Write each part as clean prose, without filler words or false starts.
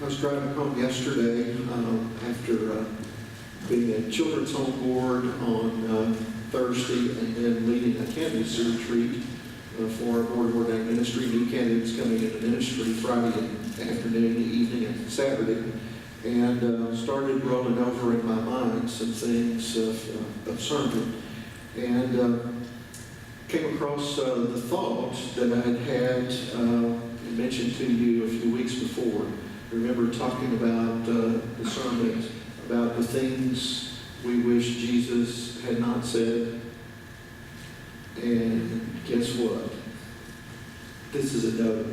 I was driving home yesterday after being at Children's Home Board on Thursday and then leading a candidacy retreat for our Board of Ordained Ministry. New candidates coming into ministry Friday afternoon, evening, and Saturday. And started rolling over in my mind some things of sermon. And came across the thought that I had mentioned to you a few weeks before. I remember talking about the sermon, about the things we wish Jesus had not said. And guess what? This is another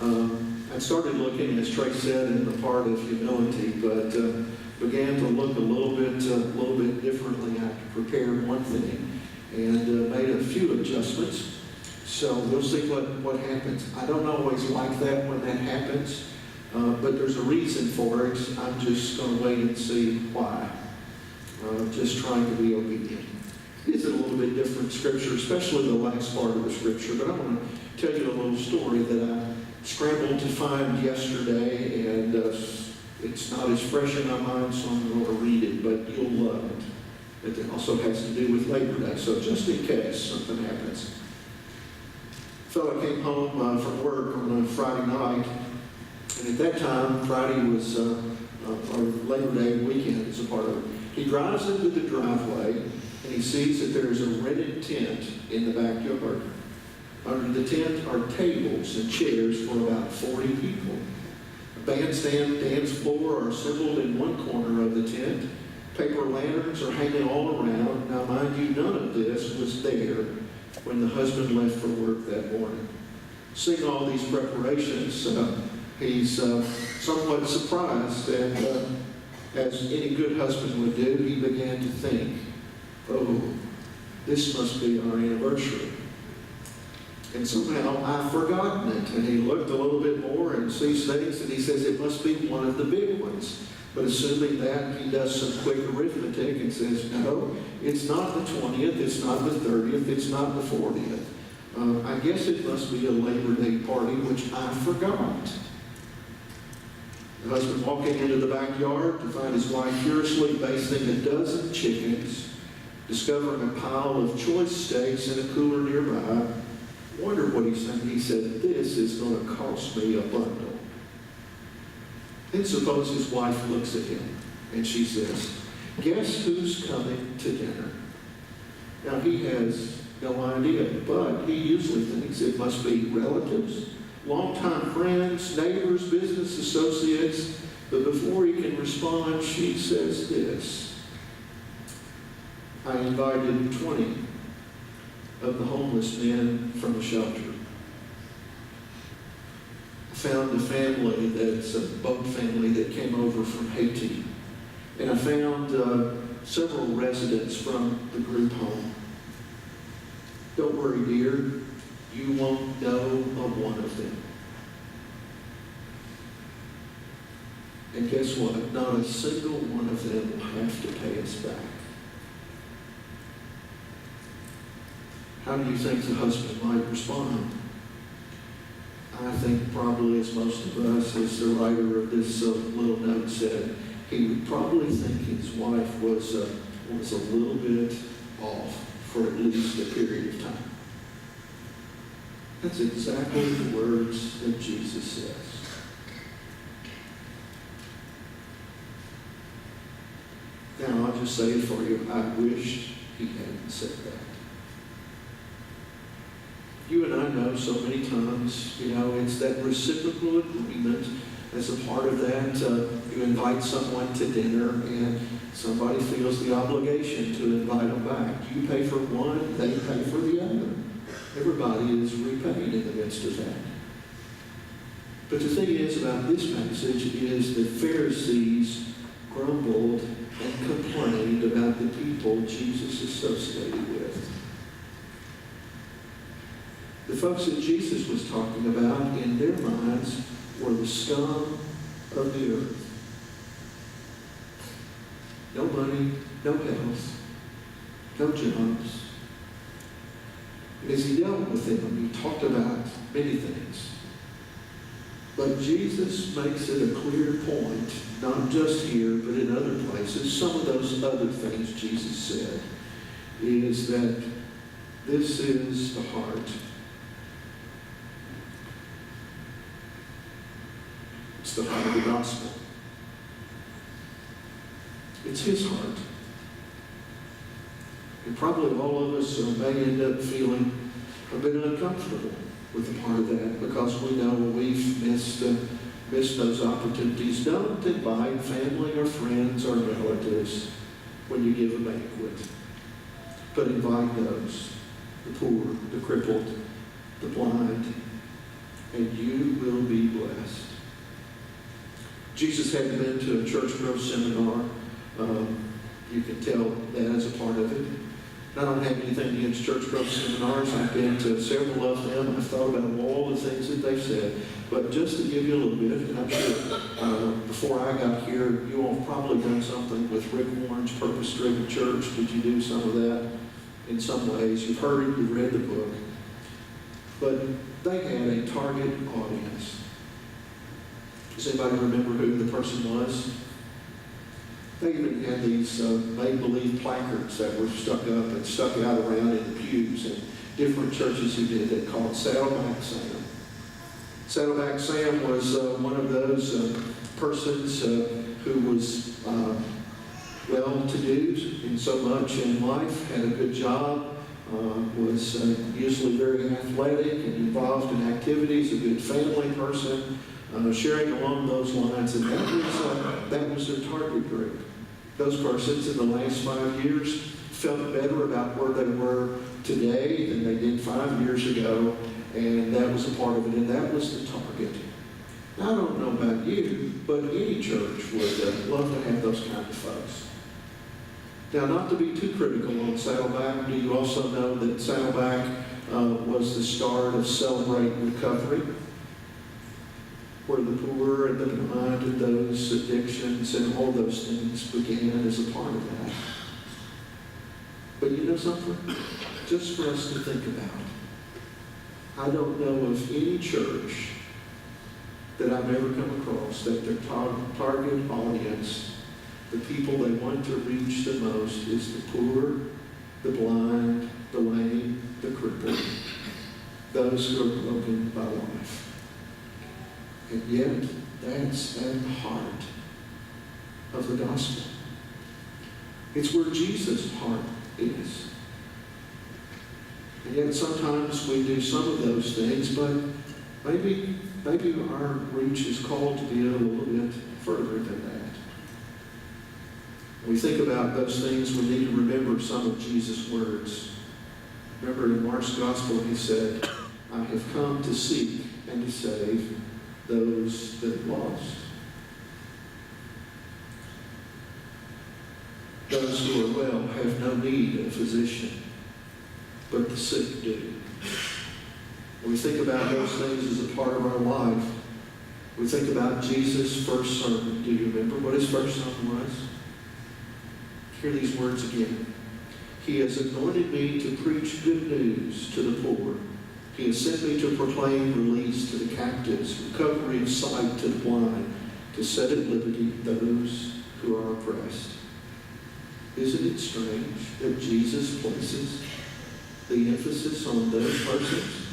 one. I started looking, as Trey said, in the part of humility, but began to look a little bit differently after prepared one thing and made a few adjustments. So we'll see what happens. I don't always like that when that happens, but there's a reason for it. I'm just going to wait and see why. Just trying to be obedient. It's a little bit different scripture, especially the last part of the scripture, but I want to tell you a little story that I scrambled to find yesterday, and it's not as fresh in my mind, so I'm going to read it, but you'll love it. It also has to do with Labor Day, so just in case something happens. A fellow came home from work on a Friday night, and at that time, Friday was our Labor Day weekend is a part of it. He drives into the driveway, and he sees that there is a rented tent in the backyard. Under the tent are tables and chairs for about 40 people. A bandstand, dance floor are assembled in one corner of the tent. Paper lanterns are hanging all around. Now, mind you, none of this was there when the husband left for work that morning. Seeing all these preparations, he's somewhat surprised, and as any good husband would do, he began to think, oh, this must be our anniversary. And somehow I've forgotten it. And he looked a little bit more and sees things, and he says it must be one of the big ones. But assuming that, he does some quick arithmetic and says, no, it's not the 20th, it's not the 30th, it's not the 40th. I guess it must be a Labor Day party, which I forgot. The husband walking into the backyard to find his wife furiously basting a dozen chickens, discovering a pile of choice steaks in a cooler nearby. Wondered what he said. He said, this is going to cost me a bundle. Then suppose his wife looks at him and she says, guess who's coming to dinner? Now he has no idea, but he usually thinks it must be relatives, longtime friends, neighbors, business associates. But before he can respond, she says this, I invited 20 of the homeless men from the shelter. I found a family that's a boat family that came over from Haiti. And I found several residents from the group home. Don't worry, dear, you won't know of one of them. And guess what? Not a single one of them will have to pay us back. How do you think the husband might respond? I think probably, as most of us, as the writer of this little note said, he would probably think his wife was a little bit off for at least a period of time. That's exactly the words that Jesus says. Now, I'll just say it for you. I wished he hadn't said that. You and I know so many times, it's that reciprocal agreement. As a part of that, you invite someone to dinner and somebody feels the obligation to invite them back. You pay for one, they pay for the other. Everybody is repaid in the midst of that. But the thing is about this passage is that Pharisees grumbled and complained about the people Jesus associated with. The folks that Jesus was talking about, in their minds, were the scum of the earth. No money, no health, no jobs. And as he dealt with them, he talked about many things. But Jesus makes it a clear point, not just here, but in other places. Some of those other things Jesus said is that this is the heart. It's the heart of the gospel. It's his heart. And probably all of us may end up feeling a bit uncomfortable with a part of that because we know we've missed those opportunities. Don't invite family or friends or relatives when you give a banquet, but invite those, the poor, the crippled, the blind, and you will be blessed. Jesus hadn't been to a church growth seminar. You can tell that as a part of it. I don't have anything against church growth seminars. I've been to several of them. I've thought about all the things that they've said. But just to give you a little bit, and I'm sure before I got here, you all have probably done something with Rick Warren's Purpose-Driven Church. Did you do some of that? In some ways, you've heard it, you've read the book. But they had a target audience. Does anybody remember who the person was? They even had these make-believe placards that were stuck up and stuck out around in the pews, and different churches who did that called Saddleback Sam. Saddleback Sam was one of those persons who was well-to-do in so much in life, had a good job, was usually very athletic and involved in activities, a good family person, sharing along those lines, and that was their target group. Those persons in the last 5 years felt better about where they were today than they did 5 years ago, and that was a part of it, and that was the target. Now, I don't know about you, but any church would love to have those kind of folks. Now, not to be too critical on Saddleback, do you also know that Saddleback was the start of Celebrate Recovery, where the poor and the blind and those addictions and all those things began as a part of that. But you know something? Just for us to think about. I don't know of any church that I've ever come across that their target audience, the people they want to reach the most, is the poor, the blind, the lame, the crippled, those who are broken by life. And yet, that's at the heart of the gospel. It's where Jesus' heart is. And yet sometimes we do some of those things, but maybe our reach is called to be a little bit further than that. When we think about those things, we need to remember some of Jesus' words. Remember in Mark's gospel, he said, I have come to seek and to save those that are lost. Those who are well have no need of a physician, but the sick do. When we think about those things as a part of our life, we think about Jesus' first sermon. Do you remember what his first sermon was? Hear these words again. He has anointed me to preach good news to the poor. He has sent me to proclaim release to the captives, recovery of sight to the blind, to set at liberty those who are oppressed. Isn't it strange that Jesus places the emphasis on those persons?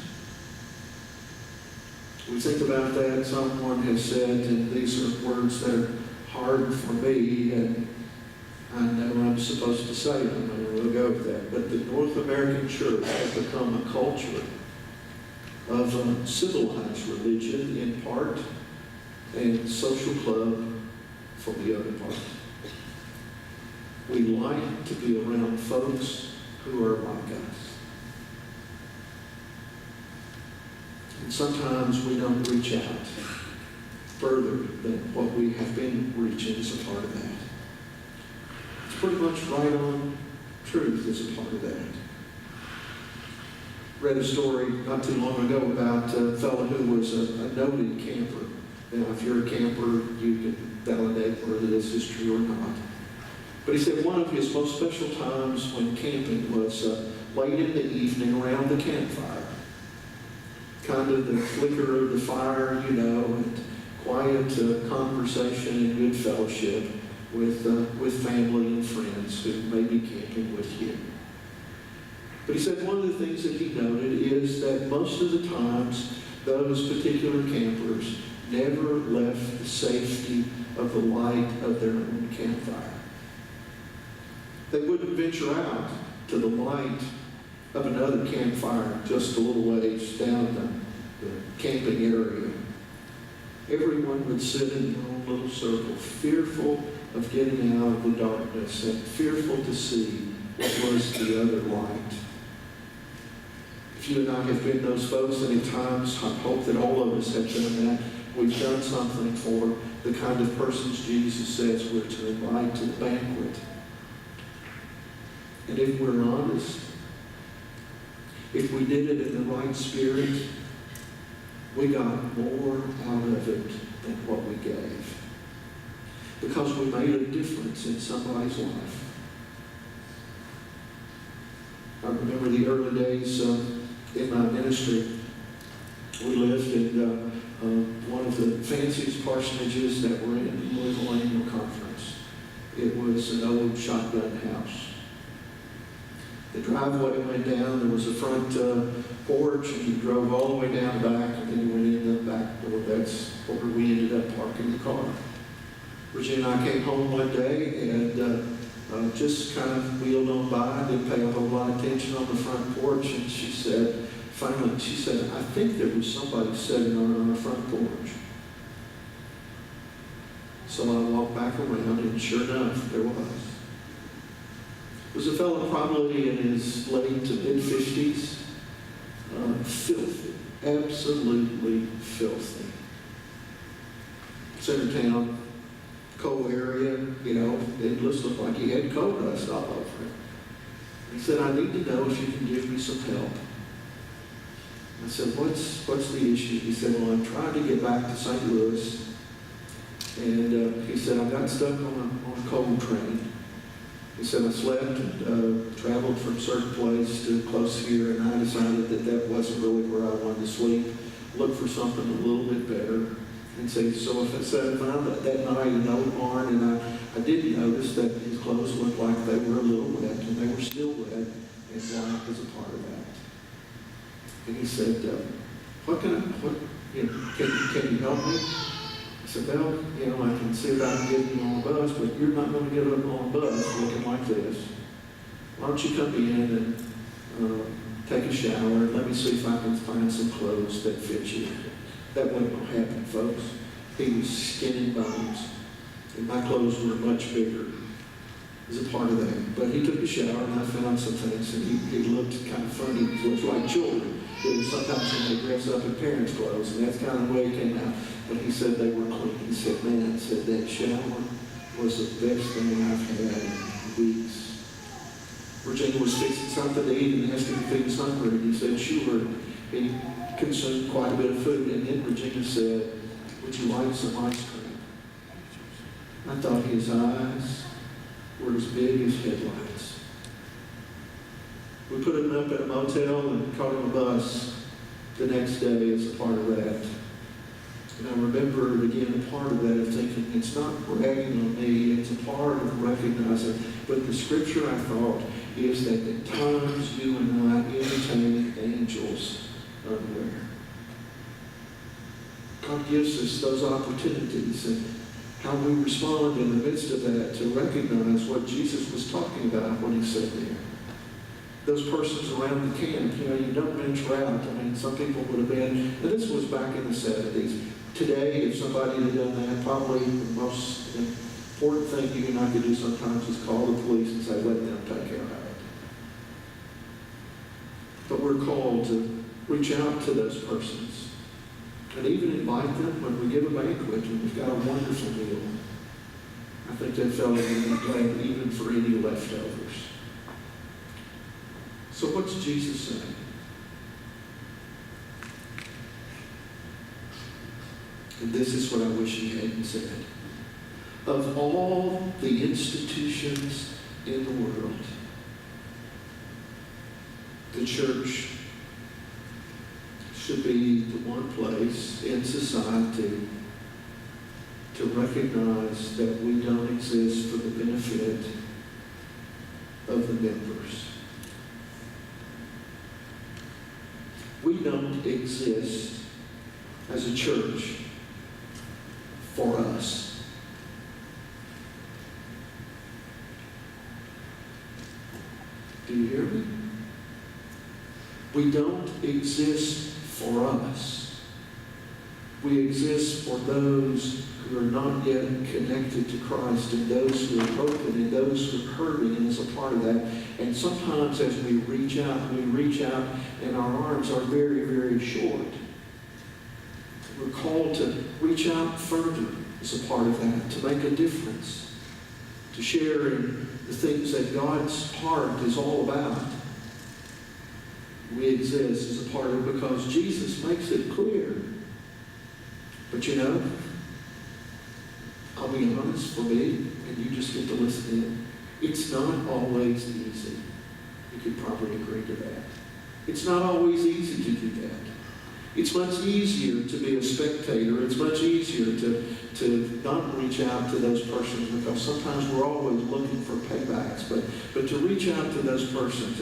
We think about that. Someone has said, and these are words that are hard for me, and I know I'm supposed to say them, and we'll go with that. But the North American church has become a culture of civilized religion in part, and social club for the other part. We like to be around folks who are like us. And sometimes we don't reach out further than what we have been reaching as a part of that. It's pretty much right on truth as a part of that. Read a story not too long ago about a fellow who was a noted camper. Now, if you're a camper, you can validate whether this is true or not. But he said one of his most special times when camping was late in the evening around the campfire. kind of the flicker of the fire, and quiet conversation and good fellowship with family and friends who may be camping with you. But he said one of the things that he noted is that most of the times those particular campers never left the safety of the light of their own campfire. They wouldn't venture out to the light of another campfire just a little ways down the camping area. Everyone would sit in their own little circle, fearful of getting out of the darkness and fearful to see what was the other light. If you and I have been those folks, and at times I hope that all of us have done that, we've done something for the kind of persons Jesus says we're to invite to the banquet. And if we're honest, if we did it in the right spirit, we got more out of it than what we gave. Because we made a difference in somebody's life. I remember the early days in my ministry. We lived in one of the fanciest parsonages that were in the Louisville Annual Conference. It was an old shotgun house. The driveway went down, there was a front porch, and you drove all the way down the back, and then you went in the back door. That's where we ended up parking the car. Regina and I came home one day and just kind of wheeled on by, didn't pay a whole lot of attention on the front porch, and she said, I think there was somebody sitting on our front porch. So I walked back around, and sure enough, there was. It was a fellow probably in his late to mid-50s, filthy, absolutely filthy. Center town, coal area, it just looked like he had coal dust all over him. He said, I need to know if you can give me some help. I said, what's the issue? He said, well, I'm trying to get back to St. Louis. And he said, I got stuck on a coal train. He said, I slept and traveled from certain place to close here, and I decided that wasn't really where I wanted to sleep. Looked for something a little bit better. And so if I found that night in an old barn, and I did notice that his clothes looked like they were a little wet, and they were still wet, and black was a part of that. And he said, can you help me? I said, well, I can see if I can get you on a bus, but you're not going to get up on a bus looking like this. Why don't you come in and take a shower, and let me see if I can find some clothes that fit you. That wasn't going to happen, folks. He was skin and bones, and my clothes were much bigger as a part of that. But he took a shower, and I found some things, and he looked kind of funny. He looked like children. Sometimes when they dress up in parents' clothes, and that's kind of the way it came out. But he said they were clean. He said, man, that shower was the best thing I've had in weeks. Virginia was fixing something to eat and asked him if he was hungry, and he said, sure. He consumed quite a bit of food, and then Virginia said, would you like some ice cream? I thought his eyes were as big as headlights. We put him up at a motel and caught him a bus the next day as a part of that. And I remember, again, a part of that of thinking, it's not bragging on me, it's a part of recognizing. But the scripture, I thought, is that at times you and I entertain angels unaware. God gives us those opportunities, and how we respond in the midst of that to recognize what Jesus was talking about when he said there. Those persons around the camp, you don't venture out. Some people would have been, and this was back in the 70s. Today, if somebody had done that, probably the most important thing you and I could do sometimes is call the police and say, let them take care of it. But we're called to reach out to those persons and even invite them when we give a banquet and we've got a wonderful meal. I think that fellow would be glad even for any leftovers. So what's Jesus saying? And this is what I wish he hadn't said. Of all the institutions in the world, the church to be the one place in society to recognize that we don't exist for the benefit of the members. We don't exist as a church for us. Do you hear me? We don't exist for us. We exist for those who are not yet connected to Christ, and those who are broken, and those who are hurting, and as a part of that. And sometimes as we reach out, and our arms are very, very short. We're called to reach out further as a part of that, to make a difference, to share in the things that God's heart is all about. We exist as a part of it because Jesus makes it clear. But you know, I'll be honest, for me, and you just get to listen in, it's not always easy. You could probably agree to that. It's not always easy to do that. It's much easier to be a spectator. It's much easier to not reach out to those persons, because sometimes we're always looking for paybacks. But to reach out to those persons,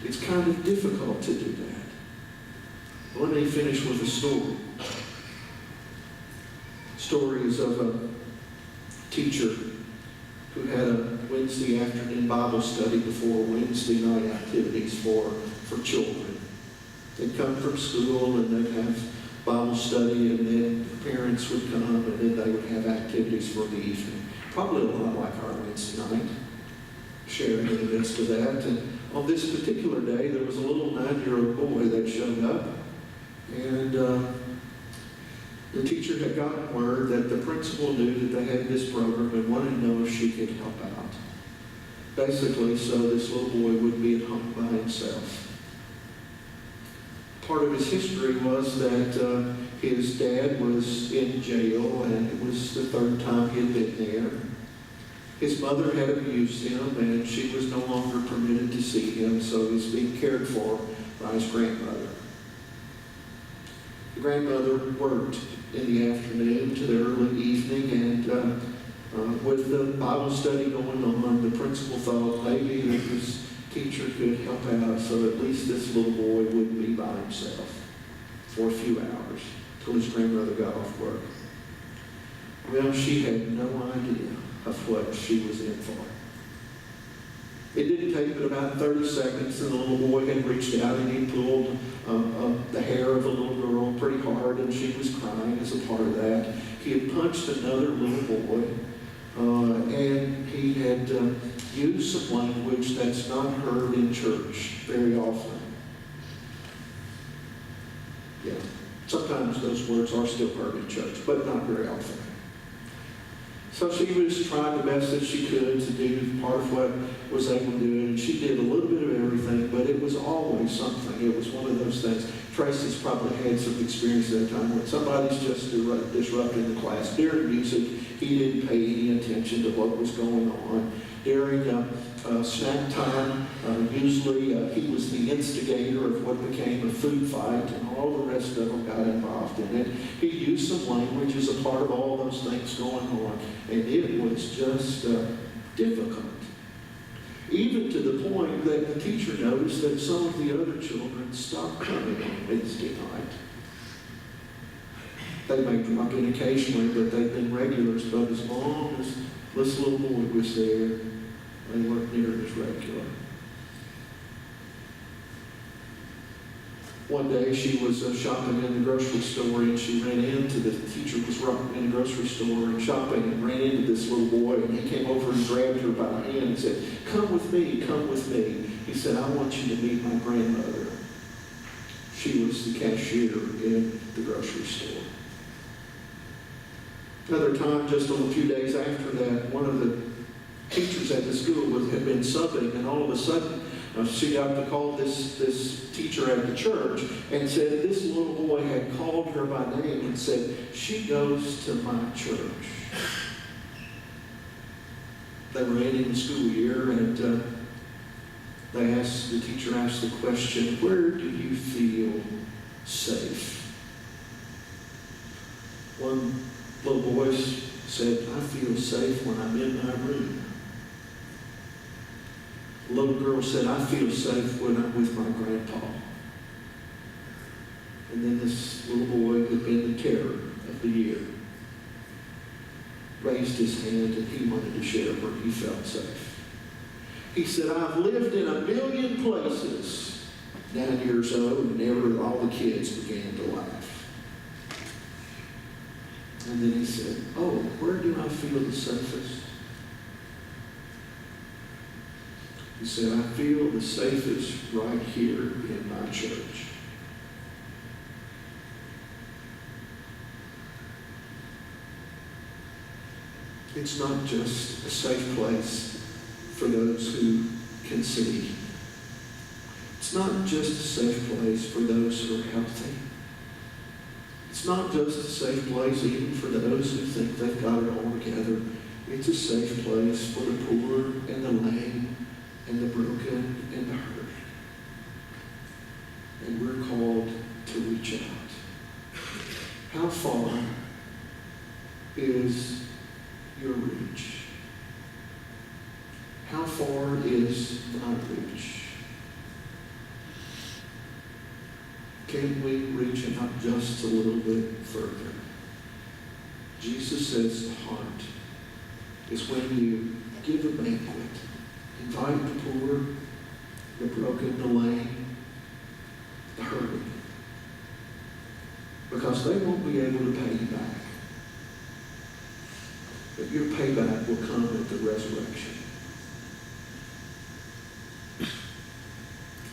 it's kind of difficult to do that. Let me finish with a story. Stories of a teacher who had a Wednesday afternoon Bible study before Wednesday night activities for children. They'd come from school and they'd have Bible study, and then the parents would come, and then they would have activities for the evening. Probably a lot like our Wednesday night, sharing in the midst of that. And on this particular day, there was a little 9-year-old boy that showed up, and the teacher had gotten word that the principal knew that they had this program and wanted to know if she could help out. Basically, so this little boy would be at home by himself. Part of his history was that his dad was in jail, and it was the 3rd time he had been there. His mother had abused him, and she was no longer permitted to see him, so he's being cared for by his grandmother. The grandmother worked in the afternoon to the early evening, and with the Bible study going on, the principal thought maybe that this teacher could help out, so at least this little boy wouldn't be by himself for a few hours till his grandmother got off work. Well, she had no idea of what she was in for. It didn't take but about 30 seconds, and the little boy had reached out and he pulled the hair of a little girl pretty hard, and she was crying as a part of that. He had punched another little boy, and he had used some language that's not heard in church very often. Yeah, sometimes those words are still heard in church, but not very often. So she was trying the best that she could to do part of what was able to do, and she did a little bit of everything, but it was always something. It was one of those things. Tracy's probably had some experience at that time when somebody's just disrupting the class. During music, he didn't pay any attention to what was going on. During snack time, usually he was the instigator of what became a food fight, and all the rest of them got involved in it. He used some language as a part of all those things going on, and it was just difficult. Even to the point that the teacher noticed that some of the other children stopped coming on Wednesday night. They may drop in occasionally, but they've been regulars, but as long as this little boy was there, they weren't near as regular. One day she was shopping in the grocery store, and she ran into the teacher was in the grocery store and shopping, and ran into this little boy, and he came over and grabbed her by the hand and said, come with me, come with me. He said, I want you to meet my grandmother. She was the cashier in the grocery store. Another time, just a few days after that, one of the teachers at the school had been subbing, and all of a sudden she got to call this teacher at the church and said this little boy had called her by name and said, she goes to my church. They were ending the school year, and the teacher asked the question, where do you feel safe. One little voice said, I feel safe when I'm in my room. A little girl said, I feel safe when I'm with my grandpa. And then this little boy who had been the terror of the year raised his hand and he wanted to share where he felt safe. He said, I've lived in 1,000,000 places. 9 years old, and all the kids began to laugh. And then he said, oh, where do I feel the safest? He said, I feel the safest right here in my church. It's not just a safe place for those who can see. It's not just a safe place for those who are healthy. It's not just a safe place even for those who think they've got it all together. It's a safe place for the poor and the lame and the broken and the hurt. And we're called to reach out. How far is your reach? How far is my reach? Can we reach out just a little bit further? Jesus says the heart is when you give a banquet, invite the poor, the broken, the lame, the hurting, because they won't be able to pay you back. But your payback will come at the resurrection,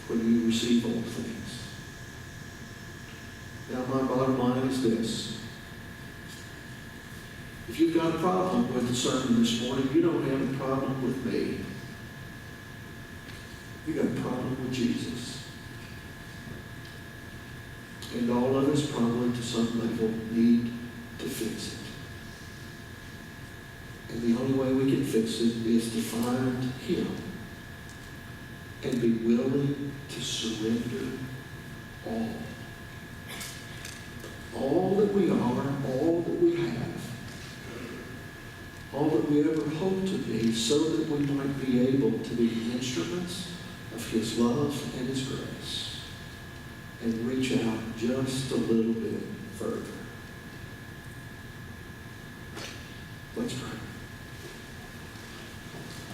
when you receive all things. Now, my bottom line is this. If you've got a problem with the sermon this morning, you don't have a problem with me. You've got a problem with Jesus. And all of us probably, to some level, need to fix it. And the only way we can fix it is to find Him and be willing to surrender all. All that we are, all that we have, all that we ever hope to be, so that we might be able to be instruments of His love and His grace and reach out just a little bit further. Let's pray.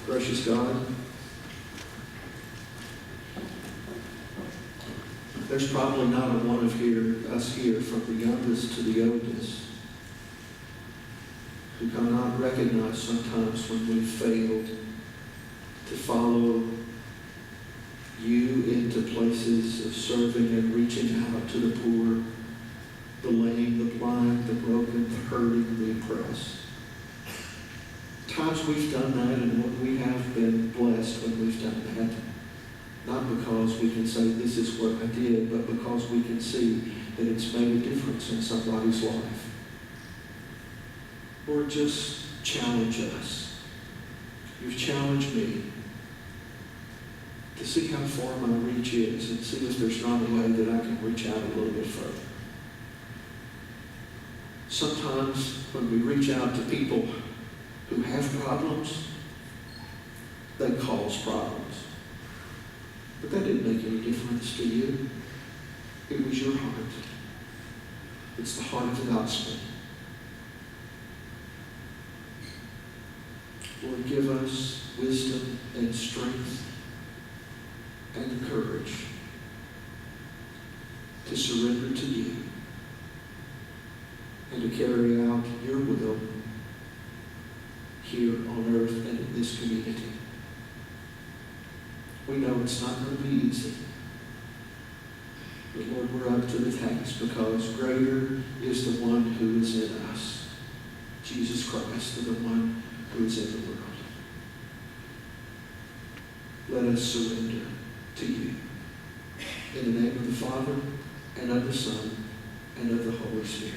Gracious God, there's probably not a one of us here, from the youngest to the oldest, who cannot recognize sometimes when we've failed to follow You into places of serving and reaching out to the poor, the lame, the blind, the broken, the hurting, the oppressed. Times we've done that, and we have been blessed when we've done that. Not because we can say this is what I did, but because we can see that it's made a difference in somebody's life. Lord, just challenge us. You've challenged me to see how far my reach is and see if there's not a way that I can reach out a little bit further. Sometimes when we reach out to people who have problems, they cause problems. But that didn't make any difference to you. It was your heart. It's the heart of the gospel. Lord, give us wisdom and strength and the courage to surrender to You and to carry out Your will here on earth and in this community. We know it's not going to be easy. But Lord, we're up to the task, because greater is the one who is in us, Jesus Christ, than the one who is in the world. Let us surrender to You. In the name of the Father, and of the Son, and of the Holy Spirit.